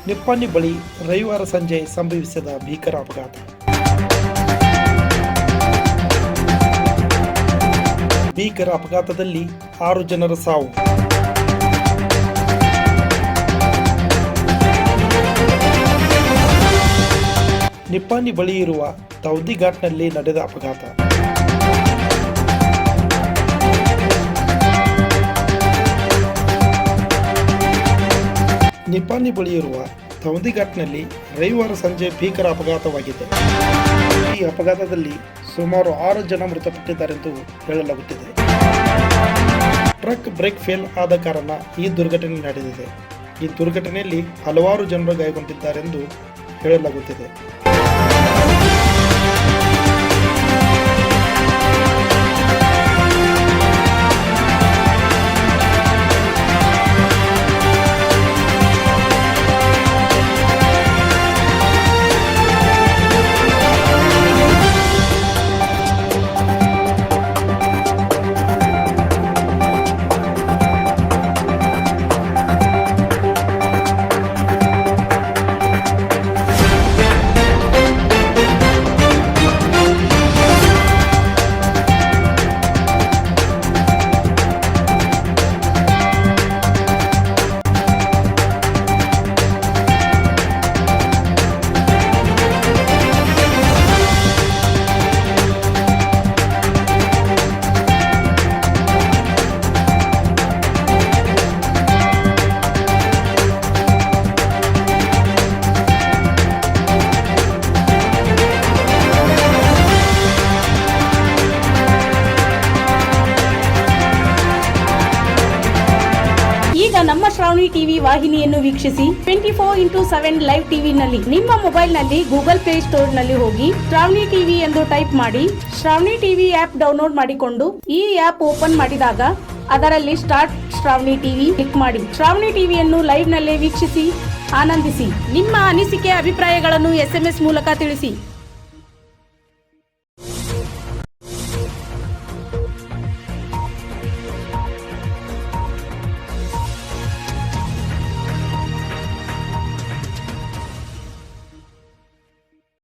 ನಿಪ್ಪಾಣಿ ಬಳಿ ರವಿವಾರ ಸಂಜೆ ಸಂಭವಿಸಿದ ಭೀಕರ ಅಪಘಾತ. ಭೀಕರ ಅಪಘಾತದಲ್ಲಿ 6 ಜನರ ಸಾವು. ನಿಪ್ಪಾಣಿ ಬಳಿ ಇರುವ ತೌದಿ ಘಾಟ್ನಲ್ಲಿ ನಡೆದ ಅಪಘಾತ. ನಿಪ್ಪಾಣಿ ಬಳಿ ಇರುವ ತೌದಿ ಘಾಟ್ನಲ್ಲಿ ರವಿವಾರ ಸಂಜೆ ಭೀಕರ ಅಪಘಾತವಾಗಿದೆ. ಈ ಅಪಘಾತದಲ್ಲಿ ಸುಮಾರು 6 ಜನ ಮೃತಪಟ್ಟಿದ್ದಾರೆಂದು ಹೇಳಲಾಗುತ್ತಿದೆ. ಟ್ರಕ್ ಬ್ರೇಕ್ ಫೇಲ್ ಆದ ಕಾರಣ ಈ ದುರ್ಘಟನೆ ನಡೆದಿದೆ. ಈ ದುರ್ಘಟನೆಯಲ್ಲಿ ಹಲವಾರು ಜನರು ಗಾಯಗೊಂಡಿದ್ದಾರೆಂದು ಹೇಳಲಾಗುತ್ತಿದೆ. ಈಗ ನಮ್ಮ ಶ್ರಾವಣಿ ಟಿವಿ ವಾಹಿನಿಯನ್ನು ವೀಕ್ಷಿಸಿ 24x7 ಲೈವ್ ಟಿವಿನಲ್ಲಿ ನಿಮ್ಮ ಮೊಬೈಲ್ನಲ್ಲಿ ಗೂಗಲ್ ಪ್ಲೇ ಸ್ಟೋರ್ನಲ್ಲಿ ಹೋಗಿ ಶ್ರಾವಣಿ ಟಿವಿ ಎಂದು ಟೈಪ್ ಮಾಡಿ ಶ್ರಾವಣಿ ಟಿವಿ ಆಪ್ ಡೌನ್ಲೋಡ್ ಮಾಡಿಕೊಂಡು ಈ ಆಪ್ ಓಪನ್ ಮಾಡಿದಾಗ ಅದರಲ್ಲಿ ಸ್ಟಾರ್ಟ್ ಶ್ರಾವಣಿ ಟಿವಿ ಕ್ಲಿಕ್ ಮಾಡಿ ಶ್ರಾವಣಿ ಟಿವಿಯನ್ನು ಲೈವ್ ನಲ್ಲೇ ವೀಕ್ಷಿಸಿ ಆನಂದಿಸಿ. ನಿಮ್ಮ ಅನಿಸಿಕೆ ಅಭಿಪ್ರಾಯಗಳನ್ನು SMS ಮೂಲಕ ತಿಳಿಸಿ.